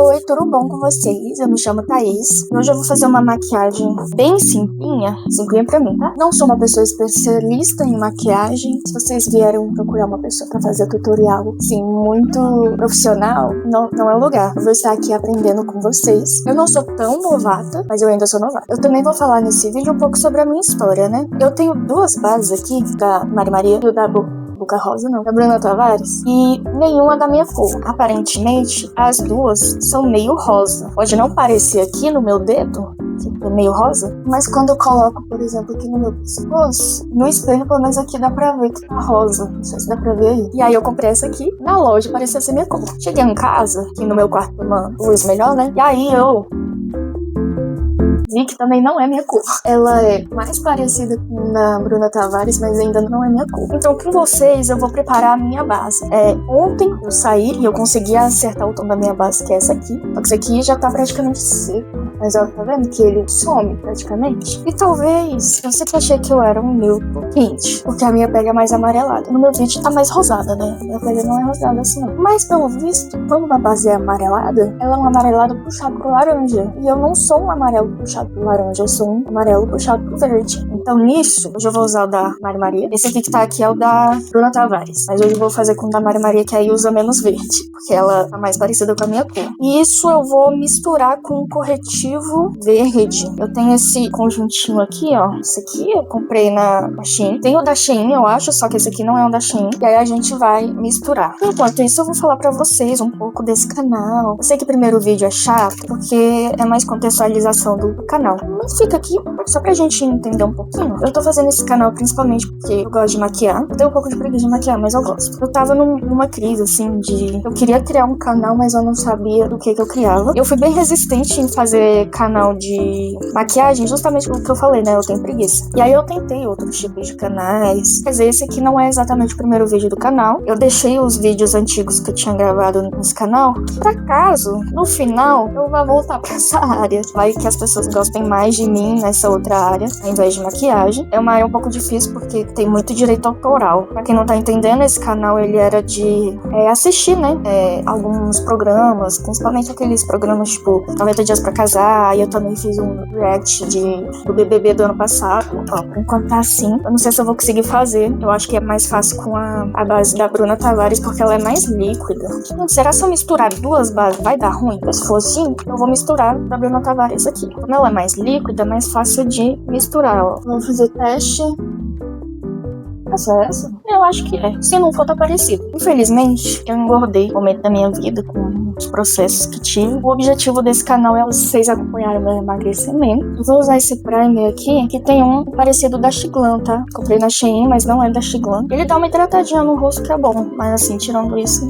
Oi, tudo bom com vocês? Eu me chamo Thaís e hoje eu vou fazer uma maquiagem bem simplinha pra mim, tá? Não sou uma pessoa especialista em maquiagem. Se vocês vieram procurar uma pessoa pra fazer tutorial, sim, muito profissional, não é o lugar. Eu vou estar aqui aprendendo com vocês. Eu não sou tão novata, mas eu ainda sou novata. Eu também vou falar nesse vídeo um pouco sobre a minha história, né? Eu tenho duas bases aqui, da Mari Maria e o da Boca Rosa, não, da Bruna Tavares, e nenhuma da minha cor. Aparentemente, as duas são meio rosa. Pode não parecer aqui no meu dedo, que é meio rosa, mas quando eu coloco, por exemplo, aqui no meu pescoço, no espelho, pelo menos aqui dá pra ver que tá rosa. Não sei se dá pra ver aí. E aí eu comprei essa aqui na loja, parecia ser minha cor. Cheguei em casa, aqui no meu quarto, uma luz melhor, né? E aí eu vi que também não é minha cor. Ela é mais parecida com a Bruna Tavares, mas ainda não é minha cor. Então, com vocês, eu vou preparar a minha base. Ontem eu saí e eu consegui acertar o tom da minha base, que é essa aqui. Só que esse aqui já tá praticamente seco. Mas ó, tá vendo que ele some praticamente? E talvez, eu sempre achei que eu era um neutro quente, porque a minha pele é mais amarelada. No meu vídeo tá mais rosada, né? Minha pele não é rosada assim, não. Mas, pelo visto, quando a base é amarelada, ela é um amarelado puxado pro laranja. E eu não sou um amarelo puxado pro laranja, eu sou um amarelo puxado pro verde. Então, nisso, hoje eu vou usar o da Mari Maria. Esse aqui que tá aqui é o da Bruna Tavares. Mas hoje eu vou fazer com o da Mari Maria, que aí usa menos verde, porque ela tá mais parecida com a minha cor. E isso eu vou misturar com um corretivo verde. Eu tenho esse conjuntinho aqui, ó. Esse aqui eu comprei na Shein. Tem o da Shein, eu acho, só que esse aqui não é o da Shein. E aí a gente vai misturar. Enquanto isso, eu vou falar pra vocês um pouco desse canal. Eu sei que o primeiro vídeo é chato, porque é mais contextualização do canal. Mas fica aqui só pra gente entender um pouquinho. Eu tô fazendo esse canal principalmente porque eu gosto de maquiar. Eu tenho um pouco de preguiça de maquiar, mas eu gosto. Eu tava numa crise, assim, de... Eu queria criar um canal, mas eu não sabia do que eu criava. Eu fui bem resistente em fazer canal de maquiagem, justamente pelo que eu falei, né? Eu tenho preguiça. E aí eu tentei outros tipos de canais. Quer dizer, esse aqui não é exatamente o primeiro vídeo do canal. Eu deixei os vídeos antigos que eu tinha gravado nesse canal. Por acaso, no final, eu vou voltar pra essa área. Vai que as pessoas gostem mais de mim nessa outra área, ao invés de maquiagem. É uma área um pouco difícil, porque tem muito direito autoral. Pra quem não tá entendendo, esse canal, ele era de assistir, né? Alguns programas, principalmente aqueles programas, tipo, 90 Dias pra Casar. E eu também fiz um react do BBB do ano passado. Ó, enquanto tá assim, eu não sei se eu vou conseguir fazer. Eu acho que é mais fácil com a base da Bruna Tavares, porque ela é mais líquida. Será que se eu misturar duas bases vai dar ruim? Se for assim, eu vou misturar da Bruna Tavares aqui. Como ela é mais líquida, é mais fácil de misturar, ó. Vamos fazer teste. Essa? Eu acho que é. Se não for, tá parecido. Infelizmente, eu engordei no momento da minha vida com os processos que tive. O objetivo desse canal é vocês acompanharem o meu emagrecimento. Eu vou usar esse primer aqui, que tem um parecido da Xiglan, tá? Comprei na Shein, mas não é da Xiglan. Ele dá uma hidratadinha no rosto que é bom, mas assim, tirando isso,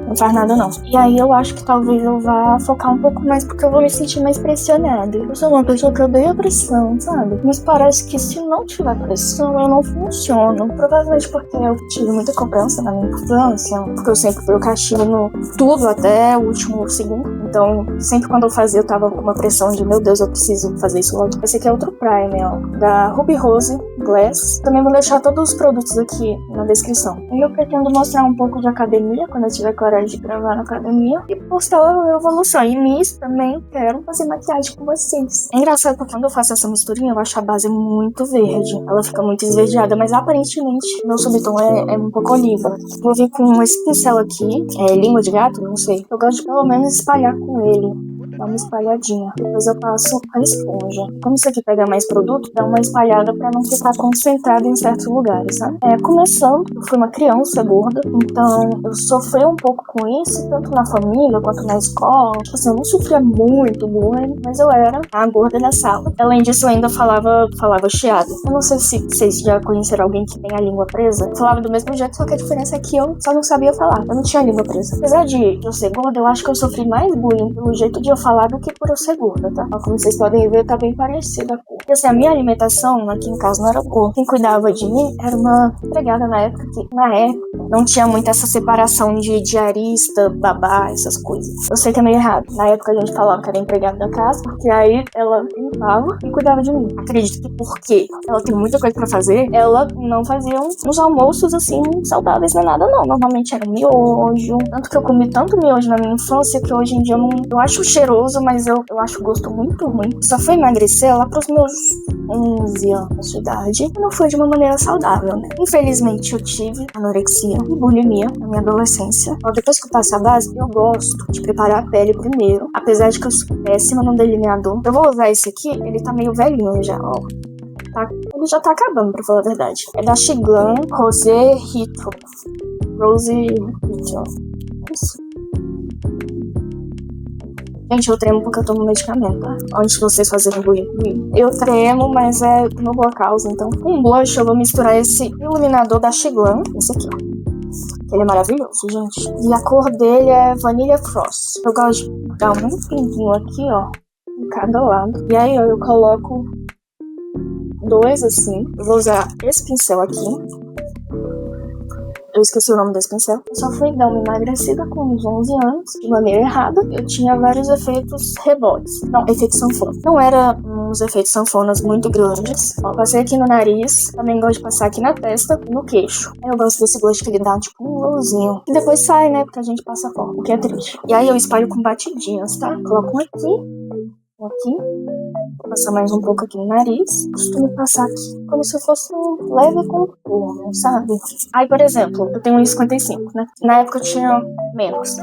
não faz nada não. E aí eu acho que talvez eu vá focar um pouco mais, porque eu vou me sentir mais pressionada. Eu sou uma pessoa que odeia pressão, sabe? Mas parece que se não tiver pressão, eu não funciono. Provavelmente porque eu tive muita cobrança na minha infância, porque eu sempre fui o caixinho tudo até o último segundo. Então, sempre quando eu fazia, eu tava com uma pressão de, meu Deus, eu preciso fazer isso logo. Esse aqui é outro primer, ó, da Ruby Rose Glass. Também vou deixar todos os produtos aqui na descrição. E eu pretendo mostrar um pouco de academia, quando eu tiver coragem de gravar na academia, e postar a evolução. E nisso também quero fazer maquiagem com vocês. É engraçado porque quando eu faço essa misturinha, eu acho a base muito verde. Ela fica muito esverdeada, mas aparentemente meu subtom é um pouco oliva. Vou vir com esse pincel aqui, língua de gato, não sei. Eu gosto de pelo menos espalhar com ele. Dá uma espalhadinha. Depois eu passo a esponja. Como isso aqui pega mais produto, dá uma espalhada pra não ficar concentrado em certos lugares, sabe? Começando, eu fui uma criança gorda, então eu sofri um pouco com isso, tanto na família quanto na escola. Tipo assim, eu não sofria muito bullying, mas eu era a gorda da sala. Além disso, eu ainda falava chiado. Eu não sei se vocês já conheceram alguém que tem a língua presa. Eu falava do mesmo jeito, só que a diferença é que eu só não sabia falar. Eu não tinha a língua presa. Apesar de eu ser gorda, eu acho que eu sofri mais bullying pelo jeito de eu falar falar do que por eu ser gorda, tá? Como vocês podem ver, tá bem parecida a cor. E assim, a minha alimentação, aqui no caso, não era boa. Quem cuidava de mim era uma empregada na época, que na época não tinha muito essa separação de diarista, babá, essas coisas. Eu sei que é meio errado. Na época a gente falava que era empregada da casa, porque aí ela limpava e cuidava de mim. Acredito que porque ela tem muita coisa pra fazer, ela não fazia uns almoços assim saudáveis, nem nada não. Normalmente era miojo. Tanto que eu comi tanto miojo na minha infância que hoje em dia eu acho cheiroso, mas eu acho o gosto muito ruim. Só fui emagrecer lá pros meus 11 anos de idade. E não foi de uma maneira saudável, né? Infelizmente eu tive anorexia e bulimia na minha adolescência. Então, depois que eu passo a base, eu gosto de preparar a pele primeiro. Apesar de que eu sou péssima no delineador. Eu vou usar esse aqui, ele tá meio velhinho já, ó. Ele já tá acabando, pra falar a verdade. É da Chiglan Rosé Hito. Rose Hito. Isso. Gente, eu tremo porque eu tomo medicamento, tá? Antes de vocês fazerem bullying comigo. Eu tremo, mas é por uma boa causa. Então, com blush, eu vou misturar esse iluminador da Chiglan. Esse aqui, ó. Ele é maravilhoso, gente. E a cor dele é Vanilla Frost. Eu gosto de dar um pinguinho aqui, ó. Em cada lado. E aí, ó, eu coloco 2 assim. Eu vou usar esse pincel aqui. Eu esqueci o nome desse pincel. Eu só fui dar uma emagrecida com uns 11 anos, de maneira errada. Eu tinha vários efeitos rebotes. Não, efeitos sanfona. Não era uns efeitos sanfonas muito grandes. Ó, passei aqui no nariz. Também gosto de passar aqui na testa e no queixo. Eu gosto desse gosto que ele dá, tipo, um glowzinho. E depois sai, né? Porque a gente passa fora, o que é triste. E aí eu espalho com batidinhas, tá? Coloco um aqui. Vou passar mais um pouco aqui no nariz. Costumo passar aqui como se fosse um leve contorno, sabe? Aí, por exemplo, eu tenho 1,55, né? Na época eu tinha menos.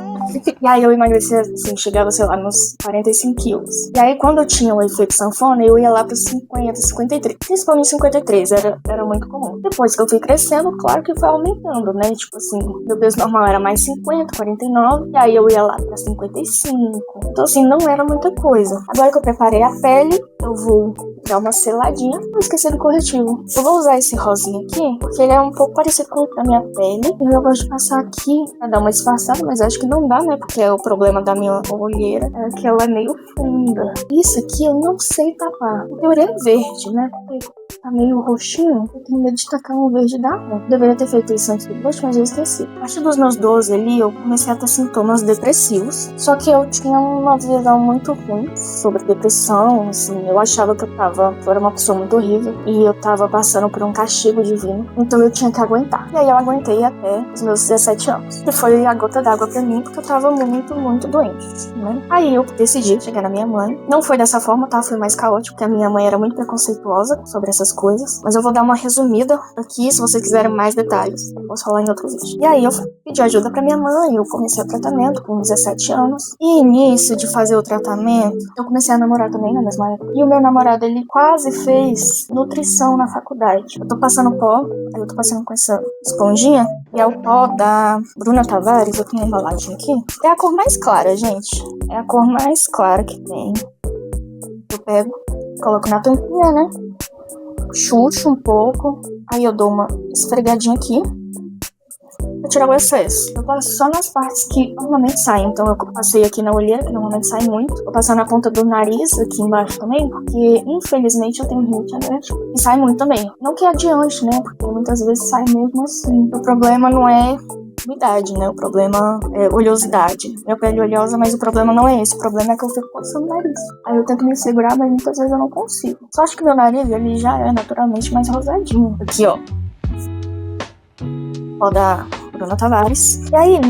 E aí eu emagreci assim, chegava, sei lá, nos 45 quilos. E aí quando eu tinha o efeito sanfona, eu ia lá pros 50, 53. Principalmente 53, era muito comum. Depois que eu fui crescendo, claro que foi aumentando, né? Tipo assim, meu peso normal era mais 50, 49. E aí eu ia lá pra 55. Então assim, não era muita coisa. Agora que eu preparei a pele, eu vou dar uma seladinha. Não esqueci do corretivo. Eu vou usar esse rosinha aqui, porque ele é um pouco parecido com a minha pele. E eu gosto de passar aqui pra dar uma disfarçada, mas acho que não dá, né? Porque o problema da minha olheira é que ela é meio funda. Isso aqui eu não sei tapar. Em teoria é verde, né? Porque tá meio roxinho. Eu tenho medo de tacar um verde da rua. Deveria ter feito isso antes do rosto, mas eu esqueci. A partir dos meus 12 ali, eu comecei a ter sintomas depressivos. Só que eu tinha uma visão muito ruim sobre depressão, assim. Eu achava que eu era uma pessoa muito horrível e eu tava passando por um castigo divino. Então eu tinha que aguentar. E aí eu aguentei até os meus 17 anos. E foi a gota d'água pra mim, porque eu tava muito, muito doente, né? Aí eu decidi chegar na minha mãe. Não foi dessa forma, tá? Foi mais caótico, porque a minha mãe era muito preconceituosa sobre essas coisas. Mas eu vou dar uma resumida aqui, se vocês quiserem mais detalhes. Eu posso falar em outro vídeo. E aí eu pedi ajuda pra minha mãe, eu comecei o tratamento com 17 anos. E início de fazer o tratamento, eu comecei a namorar também na mesma época. E o meu namorado, ele quase fez nutrição na faculdade. Eu tô passando pó, aí eu tô passando com essa esponjinha. E é o pó da Bruna Tavares, eu tenho uma embalagem aqui. É a cor mais clara, gente. É a cor mais clara que tem. Eu pego, coloco na tampinha, né? Chucho um pouco. Aí eu dou uma esfregadinha aqui pra tirar o excesso. Eu passo só nas partes que normalmente saem. Então eu passei aqui na olheira, que normalmente sai muito. Vou passar na ponta do nariz, aqui embaixo também, porque infelizmente eu tenho rinite alérgica. E sai muito também. Não que adiante, né? Porque muitas vezes sai mesmo assim. O problema não é umidade, né? O problema é oleosidade. Minha pele é oleosa, mas o problema não é esse. O problema é que eu fico coçando o nariz. Aí eu tento me segurar, mas muitas vezes eu não consigo. Só acho que meu nariz, ele já é naturalmente mais rosadinho. Aqui, ó. Ó da Bruna Tavares. E aí,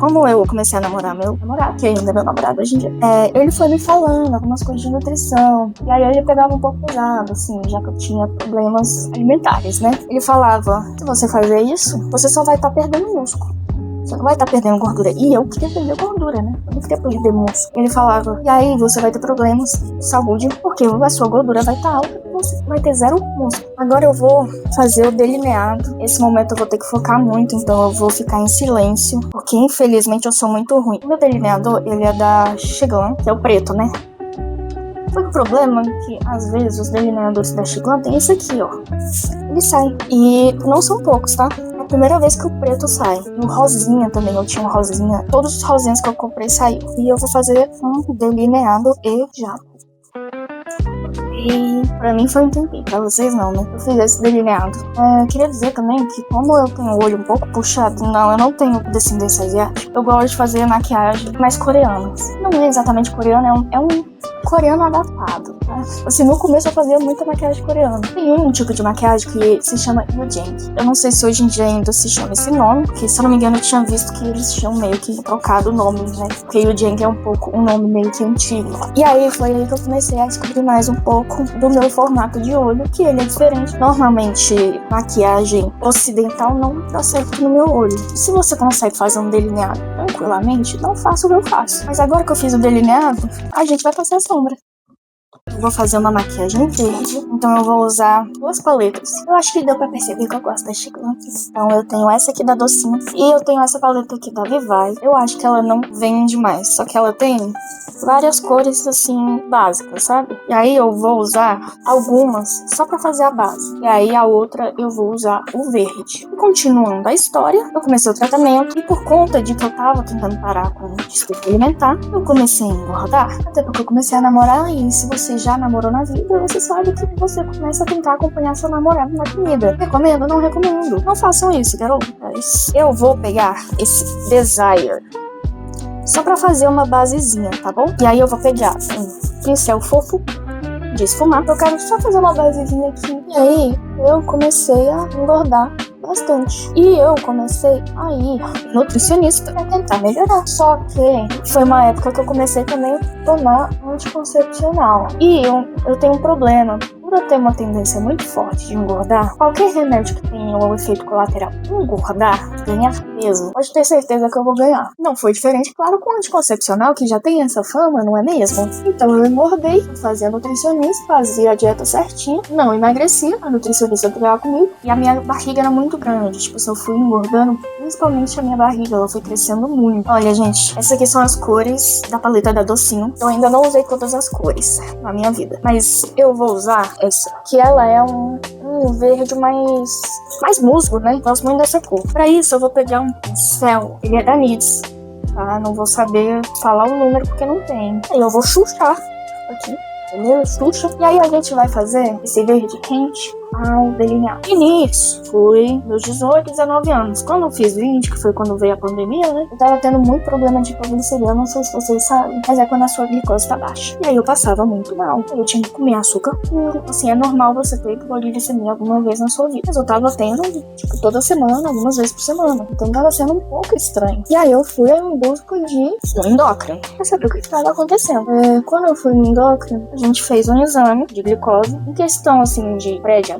como eu comecei a namorar meu namorado, que ainda é meu namorado hoje em dia, ele foi me falando algumas coisas de nutrição. E aí ele pegava um pouco pesado, assim, já que eu tinha problemas alimentares, né? Ele falava, se você fazer isso, você só vai estar perdendo músculo. Você não vai estar perdendo gordura. E eu queria perder gordura, né? Eu não queria perder músculo. Ele falava, e aí você vai ter problemas de saúde, porque a sua gordura vai estar alta e você vai ter zero músculo. Agora eu vou fazer o delineado. Esse momento eu vou ter que focar muito, então eu vou ficar em silêncio, porque infelizmente eu sou muito ruim. O meu delineador, ele é da Chiglan, que é o preto, né? Só que o problema é que, às vezes, os delineadores da Chiglan tem esse aqui, ó. Ele sai. E não são poucos, tá? primeira vez que o preto sai. E o rosinha também, eu tinha um rosinha. Todos os rosinhas que eu comprei saiu. E eu vou fazer um delineado e já. E pra mim foi um tempinho, pra vocês não, né? Eu fiz esse delineado. Queria dizer também que como eu tenho o olho um pouco puxado, eu não tenho descendência asiática, eu gosto de fazer maquiagem mais coreana. Não é exatamente coreano, é um coreano adaptado, tá? Assim, no começo eu fazia muita maquiagem coreana. Tem um tipo de maquiagem que se chama Yujang. Eu não sei se hoje em dia ainda se chama esse nome, porque se eu não me engano eu tinha visto que eles tinham meio que trocado o nome, né? Porque Yujang é um nome meio que antigo. E aí foi aí que eu comecei a descobrir mais um pouco do meu formato de olho, que ele é diferente. Normalmente, maquiagem ocidental não dá certo no meu olho. Se você consegue fazer um delineado tranquilamente, não faça o que eu faço. Mas agora que eu fiz o delineado, a gente vai passar a sombra. Eu vou fazer uma maquiagem verde, então eu vou usar 2 paletas. Eu acho que deu pra perceber que eu gosto das chiclantes. Então eu tenho essa aqui da Docinho e eu tenho essa paleta aqui da Vivai. Eu acho que ela não vende mais, só que ela tem várias cores assim básicas, sabe? E aí eu vou usar algumas só pra fazer a base. E aí a outra eu vou usar o verde. E continuando a história, eu comecei o tratamento e por conta de que eu tava tentando parar com desculpa alimentar, eu comecei a engordar. Até porque eu comecei a namorar e se você já namorou na vida, você sabe que você começa a tentar acompanhar seu namorado na comida. Recomendo? Não recomendo. Não façam isso, garotas. Eu vou pegar esse Desire só pra fazer uma basezinha, tá bom? E aí eu vou pegar um pincel fofo de esfumar. Eu quero só fazer uma basezinha aqui. E aí eu comecei a engordar bastante. E eu comecei a ir nutricionista pra tentar melhorar. Só que foi uma época que eu comecei também a tomar anticoncepcional. E eu tenho um problema. Por eu ter uma tendência muito forte de engordar, qualquer remédio que tenha o efeito colateral engordar, ganhar peso, pode ter certeza que eu vou ganhar. Não foi diferente, claro, com o anticoncepcional, que já tem essa fama, não é mesmo? Então eu engordei, fazia nutricionista, fazia a dieta certinha, não emagrecia, a nutricionista brigava comigo, e a minha barriga era muito grande, tipo, se eu fui engordando, principalmente a minha barriga, ela foi crescendo muito. Olha, gente, essas aqui são as cores da paleta da Docinho. Eu ainda não usei todas as cores na minha vida, mas eu vou usar essa, que ela é um verde mais musgo, né? Gosto muito dessa cor. Pra isso, eu vou pegar um pincel, ele é da NYX, tá? Não vou saber falar o número porque não tem. Aí eu vou chuchar aqui, entendeu? Xuxa. E aí a gente vai fazer esse verde quente ao delinear. E nisso, fui meus 18, 19 anos. Quando eu fiz 20, que foi quando veio a pandemia, né? Eu tava tendo muito problema de hipoglicemia, não sei se vocês sabem, mas é quando a sua glicose tá baixa. E aí eu passava muito mal. Eu tinha que comer açúcar puro. Assim, é normal você ter hipoglicemia alguma vez na sua vida. Mas eu tava tendo, tipo, toda semana, algumas vezes por semana. Então tava sendo um pouco estranho. E aí eu fui em busca de um endócrino pra saber o que tava acontecendo. Quando eu fui no endócrino, a gente fez um exame de glicose. Em questão, assim, de pré-diabetes,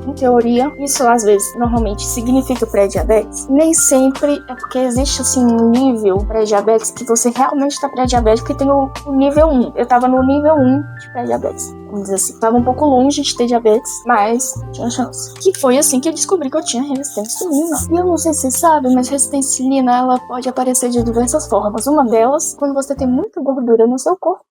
em teoria, isso às vezes normalmente significa pré-diabetes. Nem sempre é porque existe assim um nível pré-diabetes que você realmente está pré-diabético e tem o nível 1. Eu tava no nível 1 de pré-diabetes. Vamos dizer assim, tava um pouco longe de ter diabetes, mas tinha chance. Que foi assim que eu descobri que eu tinha resistência à insulina. E eu não sei se vocês sabem, mas resistência à insulina, ela pode aparecer de diversas formas. Uma delas, quando você tem muita gordura no seu corpo,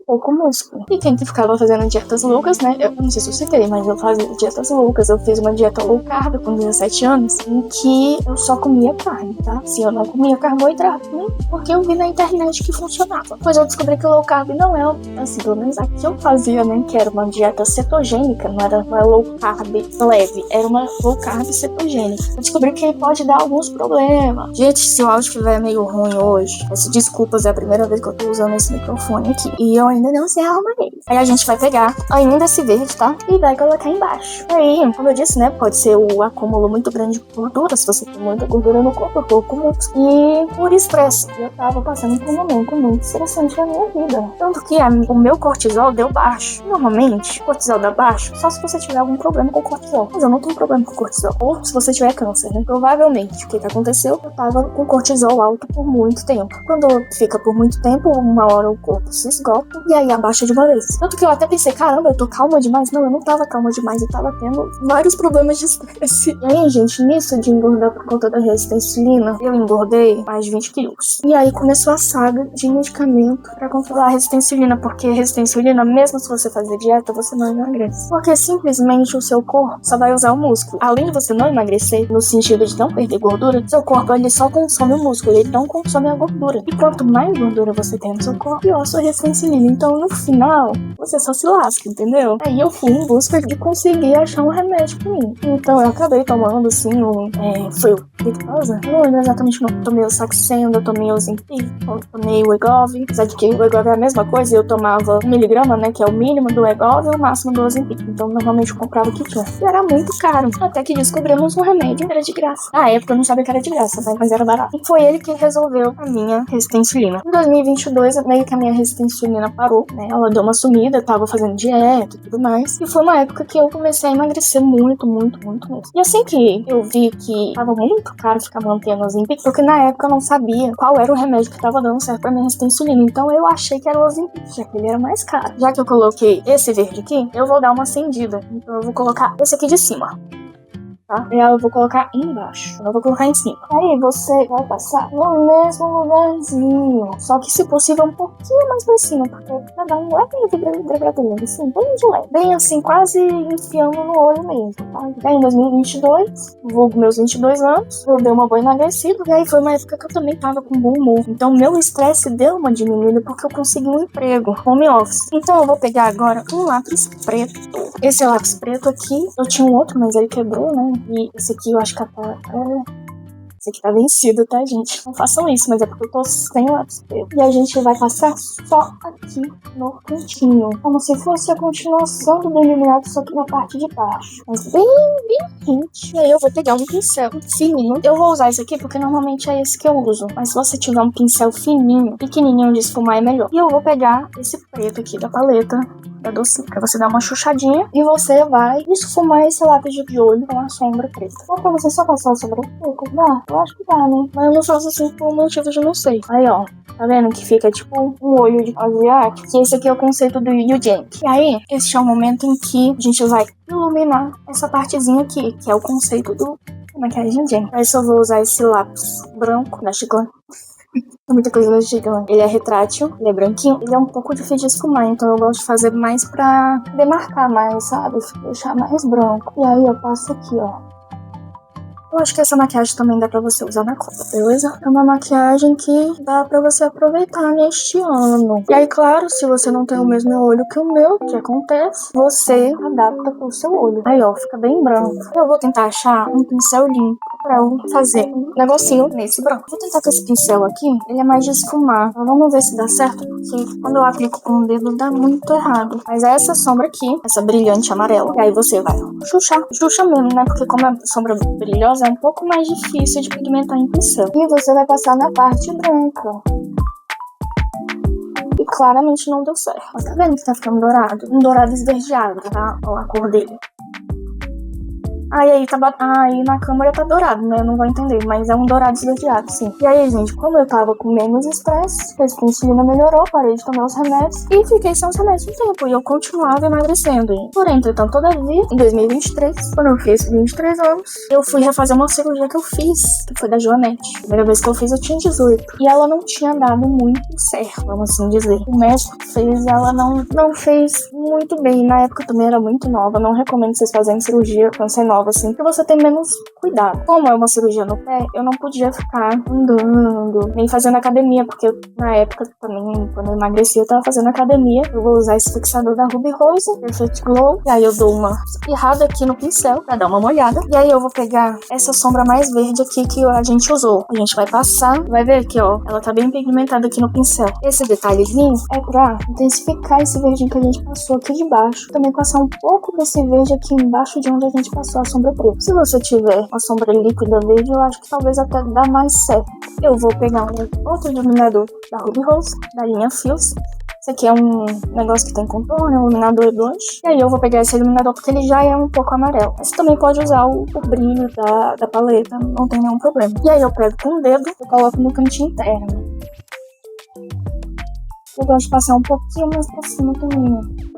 pouco músculo. E quem ficava fazendo dietas loucas, né? Eu não sei se eu citei, mas eu fazia dietas loucas. Eu fiz uma dieta low carb com 17 anos, em que eu só comia carne, tá? Se eu não comia carboidrato, né? Porque eu vi na internet que funcionava. Depois eu descobri que low carb não é, assim, pelo menos a que eu fazia, né? Que era uma dieta cetogênica, não era uma low carb leve, era uma low carb cetogênica. Eu descobri que pode dar alguns problemas. Gente, se o áudio estiver meio ruim hoje, peço desculpas, é a primeira vez que eu tô usando esse microfone aqui. E eu ainda não sei arrumar ele. Aí a gente vai pegar ainda esse verde, tá? E vai colocar embaixo. Aí, como eu disse, né? Pode ser o acúmulo muito grande de gordura, se você tem muita gordura no corpo, pouco músculo. E por estresse. Eu tava passando por um momento muito estressante na minha vida. Tanto que o meu cortisol deu baixo. Normalmente, o cortisol dá baixo só se você tiver algum problema com o cortisol. Mas eu não tenho problema com o cortisol. Ou se você tiver câncer, né? Provavelmente, o que aconteceu? Eu tava com cortisol alto por muito tempo. Quando fica por muito tempo, uma hora o corpo se esgota e aí abaixa de uma vez. Tanto que eu até pensei, caramba, eu tô calma demais. Não, eu não tava calma demais, eu tava tendo vários problemas de estresse. E aí, gente, nisso de engordar por conta da resistência à insulina, eu engordei mais de 20 quilos. E aí começou a saga de medicamento pra controlar a resistência à insulina, porque resistência à insulina, mesmo se você fazer dieta, você não emagrece. Porque simplesmente o seu corpo só vai usar o músculo. Além de você não emagrecer, no sentido de não perder gordura, seu corpo ele só consome o músculo, ele não consome a gordura. E quanto mais gordura você tem no seu corpo, pior a sua resistência à insulina. Então, no final, você só se lasca, entendeu? Aí eu fui em busca de conseguir achar um remédio pra mim. Então eu acabei tomando, assim, foi o Victoza? Não lembro exatamente o nome. Tomei o Saxenda, tomei o Ozempic, tomei o Wegovy. Apesar de que o Wegovy é a mesma coisa, eu tomava 1 miligrama, né, que é o mínimo do Wegovy e o máximo do Ozempic. Então normalmente eu comprava o que tinha. E era muito caro. Até que descobrimos um remédio que era de graça. Na época eu não sabia que era de graça, né, mas era barato. E foi ele que resolveu a minha resistência à insulina. Em 2022, meio que a minha resistência à insulina parou, né? Ela deu uma sumida, eu tava fazendo dieta e tudo mais. E foi uma época que eu comecei a emagrecer muito mesmo. E assim que eu vi que tava muito caro ficar mantendo o Ozempic, porque na época eu não sabia qual era o remédio que tava dando certo pra minha resistência à insulina. Então eu achei que era o Ozempic, já que ele era mais caro. Já que eu coloquei esse verde aqui, eu vou dar uma acendida. Então eu vou colocar esse aqui de cima. Tá? E aí eu vou colocar embaixo, eu não vou colocar em cima. Aí você vai passar no mesmo lugarzinho, só que se possível um pouquinho mais pra cima, porque vai dar um leve degradê, assim, bem de leve. Bem assim, quase enfiando no olho mesmo, tá? E aí em 2022, vulgo meus 22 anos, eu dei uma boa emagrecida, e aí foi uma época que eu também tava com bom humor. Então meu estresse deu uma diminuída porque eu consegui um emprego, home office. Então eu vou pegar agora um lápis preto. Esse lápis preto aqui, eu tinha um outro, mas ele quebrou, né? E esse aqui eu acho que esse aqui tá vencido, tá, gente? Não façam isso, mas é porque eu tô sem lápis preto. E a gente vai passar só aqui no cantinho, como se fosse a continuação do delineado, só que na parte de baixo. Mas bem quente. E aí eu vou pegar um pincel fininho. Eu vou usar esse aqui porque normalmente é esse que eu uso. Mas se você tiver um pincel fininho, pequenininho de esfumar é melhor. E eu vou pegar esse preto aqui da paleta da Docinho, pra você dar uma chuchadinha e você vai esfumar esse lápis de olho com a sombra preta. Ou pra você só passar a sombra preta, dá? Eu acho que dá, né? Mas eu não faço assim por motivo de não sei. Aí, ó, tá vendo que fica tipo um olho de asiático? Que esse aqui é o conceito do Yu Jenk. E aí, esse é o momento em que a gente vai iluminar essa partezinha aqui, que é o conceito do maquiagem Jenk. Aí só vou usar esse lápis branco da Chiclan. Muita coisa da Chiclan. Ele é retrátil, ele é branquinho, ele é um pouco difícil de esfumar, então eu gosto de fazer mais pra demarcar mais, sabe? Deixar mais branco. E aí eu passo aqui, ó. Eu acho que essa maquiagem também dá pra você usar na Copa, beleza? É uma maquiagem que dá pra você aproveitar neste ano. E aí, claro, se você não tem o mesmo olho que o meu, o que acontece? Você adapta pro seu olho. Aí, ó, fica bem branco. Eu vou tentar achar um pincel limpo pra eu fazer um negocinho nesse branco. Vou tentar com esse pincel aqui, ele é mais de esfumar. Então, vamos ver se dá certo, porque quando eu aplico com o dedo dá muito errado. Mas é essa sombra aqui, essa brilhante amarela. E aí você vai chuchar mesmo, né? Porque como é sombra brilhosa, é um pouco mais difícil de pigmentar em pincel. E você vai passar na parte branca. E claramente não deu certo. Mas tá vendo que tá ficando dourado? Um dourado esverdeado, tá? Ó, a cor dele. Aí na câmera tá dourado, né? Eu não vou entender, mas é um dourado esverdeado, sim. E aí, gente, como eu tava com menos estresse, a insulina melhorou, parei de tomar os remédios e fiquei sem os remédios um tempo. E eu continuava emagrecendo, gente. Porém, entretanto, todavia, em 2023, quando eu fiz 23 anos, eu fui refazer uma cirurgia que eu fiz, que foi da Joanete. A primeira vez que eu fiz, eu tinha 18. E ela não tinha dado muito certo, vamos assim dizer. O médico que fez, ela não fez muito bem. Na época eu também era muito nova. Não recomendo vocês fazerem cirurgia quando você é nova, assim, que você tem menos cuidado. Como é uma cirurgia no pé, eu não podia ficar andando, nem fazendo academia, porque na época também, quando eu emagreci, eu tava fazendo academia. Eu vou usar esse fixador da Ruby Rose, Perfect Glow, e aí eu dou uma espirrada aqui no pincel pra dar uma molhada. E aí eu vou pegar essa sombra mais verde aqui que a gente usou. A gente vai passar, vai ver aqui, ó, ela tá bem pigmentada aqui no pincel. Esse detalhezinho é pra intensificar esse verdinho que a gente passou aqui de baixo. Também passar um pouco desse verde aqui embaixo de onde a gente passou a sombra preta. Se você tiver uma sombra líquida verde, eu acho que talvez até dá mais certo. Eu vou pegar um outro iluminador da Ruby Rose, da linha Fios. Esse aqui é um negócio que tem contorno, um iluminador blush. E aí eu vou pegar esse iluminador porque ele já é um pouco amarelo. Mas você também pode usar o brilho da paleta, não tem nenhum problema. E aí eu pego com o dedo e coloco no cantinho interno. Eu gosto de passar um pouquinho mais pra cima também.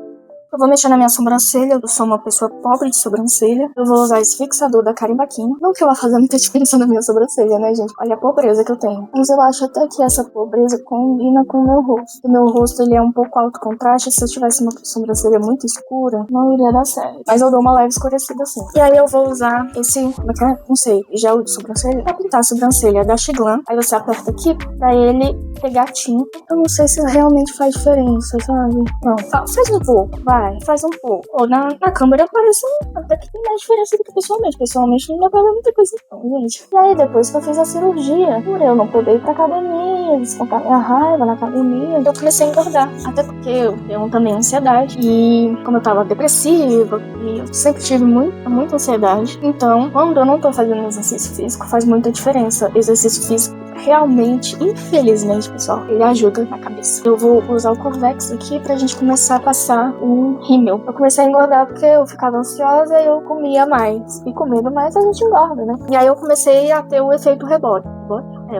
Eu vou mexer na minha sobrancelha, eu sou uma pessoa pobre de sobrancelha. Eu vou usar esse fixador da Carimbaquinho. Não que ela faça muita diferença na minha sobrancelha, né, gente? Olha a pobreza que eu tenho. Mas eu acho até que essa pobreza combina com o meu rosto. O meu rosto, ele é um pouco alto contraste. Se eu tivesse uma sobrancelha muito escura, não iria dar certo. Mas eu dou uma leve escurecida assim. E aí eu vou usar esse, como é que é? Não sei, gel de sobrancelha. Pra pintar a sobrancelha da Chiglan. Aí você aperta aqui pra ele pegar tinta. Eu não sei se realmente faz diferença, sabe? Não, faz um pouco, vai. Faz um pouco. Ou na câmera parece até que tem mais diferença do que pessoalmente. Pessoalmente não dá pra ver muita coisa não, gente. E aí depois que eu fiz a cirurgia, por eu não poder ir pra academia, descontar minha raiva na academia, eu comecei a engordar. Até porque eu tenho também ansiedade. E como eu tava depressiva, e eu sempre tive muita ansiedade. Então, quando eu não tô fazendo exercício físico, faz muita diferença. Exercício físico realmente, infelizmente, pessoal, ele ajuda na cabeça. Eu vou usar o Corvex aqui pra gente começar a passar um rímel. Eu comecei a engordar porque eu ficava ansiosa e eu comia mais. E comendo mais a gente engorda, né? E aí eu comecei a ter o efeito rebote.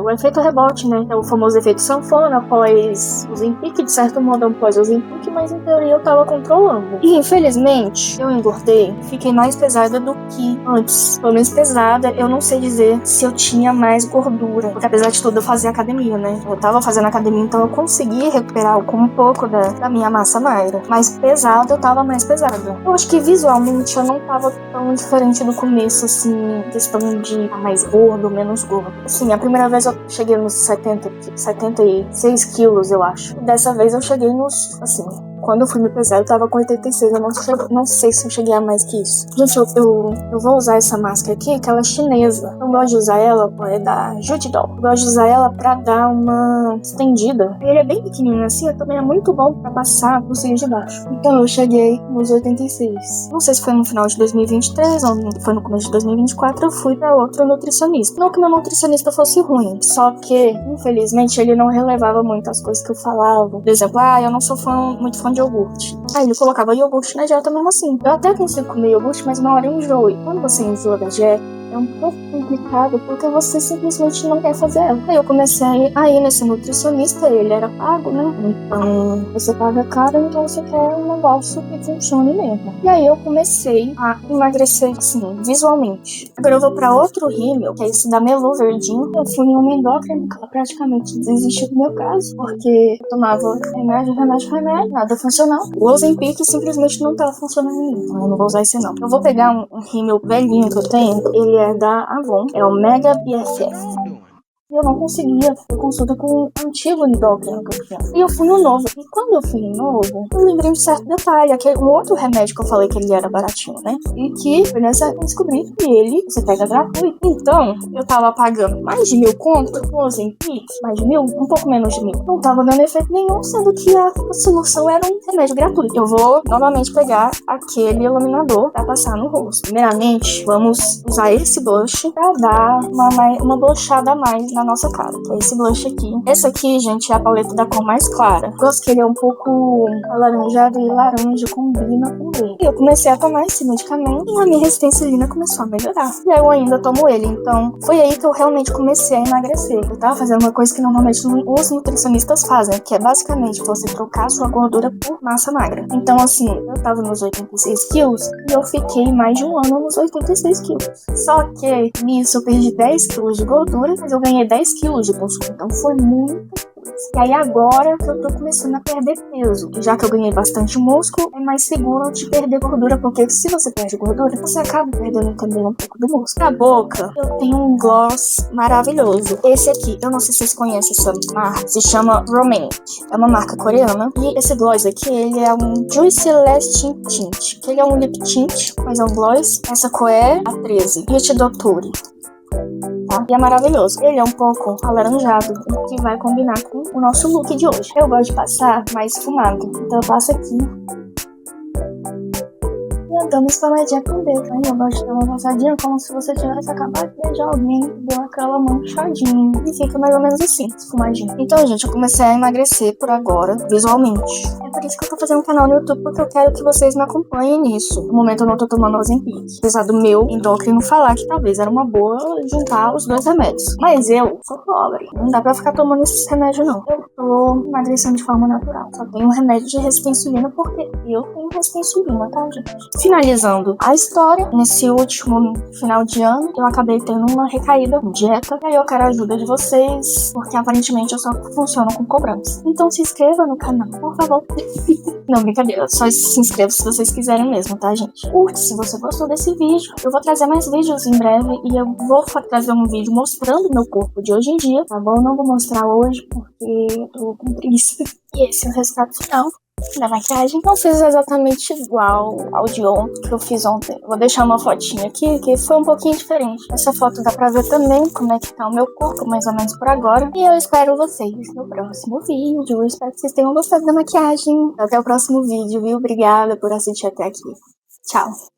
O efeito rebote, né? É o famoso efeito sanfona após o Ozempic, de certo modo após o Ozempic, mas em teoria eu tava controlando. E infelizmente, eu engordei, fiquei mais pesada do que antes. Pelo menos pesada, eu não sei dizer se eu tinha mais gordura. Porque apesar de tudo, eu fazia academia, né? Eu tava fazendo academia, então eu consegui recuperar um pouco da minha massa magra. Mas pesada, eu tava mais pesada. Eu acho que visualmente eu não tava tão diferente do começo, assim, questão de estar mais gordo, menos gordo. Assim, a primeira vez eu cheguei nos 76 quilos, eu acho. Dessa vez eu cheguei nos, assim, quando eu fui me pesar, eu tava com 86. Eu não sei se eu cheguei a mais que isso. Gente, eu vou usar essa máscara aqui, que ela é chinesa. Eu gosto de usar ela, é da Jutidol. Eu gosto de usar ela pra dar uma estendida. Ele é bem pequenininho assim, também é muito bom pra passar no cílio de baixo. Então eu cheguei nos 86. Não sei se foi no final de 2023 ou foi no começo de 2024, eu fui pra outro nutricionista. Não que meu nutricionista fosse ruim, só que, infelizmente, ele não relevava muito as coisas que eu falava. Por exemplo, eu não sou muito fã de iogurte. Aí ele colocava iogurte na dieta mesmo assim. Eu até consigo comer iogurte, mas uma hora eu enjoo. E quando você enjoa da dieta, é um pouco complicado porque você simplesmente não quer fazer ela. Aí eu comecei a ir nesse nutricionista, ele era pago, né? Então você paga caro, então você quer um negócio que funcione mesmo. E aí eu comecei a emagrecer, assim, visualmente. Agora eu vou pra outro rímel, que é esse da Melu Verdinho. Eu fui em uma endócrina, que ela praticamente desistiu do meu caso, porque eu tomava remédio, nada funcional. O Ozempic simplesmente não tava funcionando em mim, então eu não vou usar esse não. Eu vou pegar um rímel velhinho que eu tenho, ele é da Avon, é o Mega BFF. E eu não conseguia ter consulta com o antigo endócrino que eu tinha. E eu fui no novo. E quando eu fui no novo, eu lembrei de um certo detalhe. Aquele outro remédio que eu falei que ele era baratinho, né? E que foi nessa eu descobri que ele você pega gratuito. Então, eu tava pagando mais de 1.000 conto com os Ozempic, mais de 1.000, um pouco menos de 1.000. Não tava dando efeito nenhum, sendo que a solução era um remédio gratuito. Eu vou novamente pegar aquele iluminador pra passar no rosto. Primeiramente, vamos usar esse blush pra dar uma blushada a mais na nossa cara. É esse blush aqui. Esse aqui, gente, é a paleta da cor mais clara. Eu gosto que ele é um pouco alaranjado e laranja, combina com ele. E eu comecei a tomar esse medicamento e a minha resistência à insulina começou a melhorar. E aí eu ainda tomo ele. Então, foi aí que eu realmente comecei a emagrecer. Eu tava fazendo uma coisa que normalmente os nutricionistas fazem, que é basicamente você trocar a sua gordura por massa magra. Então, assim, eu tava nos 86 quilos e eu fiquei mais de um ano nos 86 quilos. Só que nisso eu perdi 10 quilos de gordura, mas eu ganhei 10 quilos de músculo, então foi muita coisa. E aí agora que eu tô começando a perder peso, e já que eu ganhei bastante músculo, é mais seguro de perder gordura, porque se você perde gordura, você acaba perdendo também um pouco do músculo. Na boca, eu tenho um gloss maravilhoso. Esse aqui, eu não sei se vocês conhecem essa marca, se chama Romantic. É uma marca coreana, e esse gloss aqui, ele é um Juicy Lasting Tint, que ele é um lip tint, mas é um gloss. Essa cor é a 13, Hit Dottore. Tá? E é maravilhoso. Ele é um pouco alaranjado, o que vai combinar com o nosso look de hoje. Eu gosto de passar mais esfumado, então eu passo aqui e eu dou uma espumadinha com o dedo. Aí eu gosto de dar uma passadinha como se você tivesse acabado de beijar alguém e deu aquela manchadinha. E fica mais ou menos assim, esfumadinho. Então, gente, eu comecei a emagrecer por agora, visualmente. É por isso que eu tô fazendo um canal no YouTube, porque eu quero que vocês me acompanhem nisso. No momento eu não tô tomando Ozempic. Apesar do meu endócrino falar que talvez era uma boa juntar os dois remédios. Mas eu sou pobre. Não dá pra ficar tomando esses remédios, não. Eu tô emagrecendo de forma natural. Só tenho remédio de resistência à insulina porque eu tenho resistência à insulina, tá, gente? Finalizando a história, nesse último final de ano, eu acabei tendo uma recaída em dieta. E aí eu quero a ajuda de vocês, porque aparentemente eu só funciono com cobrança. Então se inscreva no canal, por favor. Não, brincadeira, só se inscreva se vocês quiserem mesmo, tá, gente? Curte se você gostou desse vídeo. Eu vou trazer mais vídeos em breve e eu vou trazer um vídeo mostrando meu corpo de hoje em dia, tá bom? Não vou mostrar hoje porque eu tô com preguiça. E esse é o resultado final da maquiagem. Não fiz exatamente igual ao de ontem, que eu fiz ontem. Vou deixar uma fotinha aqui, que foi um pouquinho diferente. Essa foto dá pra ver também como é que tá o meu corpo, mais ou menos por agora. E eu espero vocês no próximo vídeo. Eu espero que vocês tenham gostado da maquiagem. Até o próximo vídeo, viu? Obrigada por assistir até aqui. Tchau!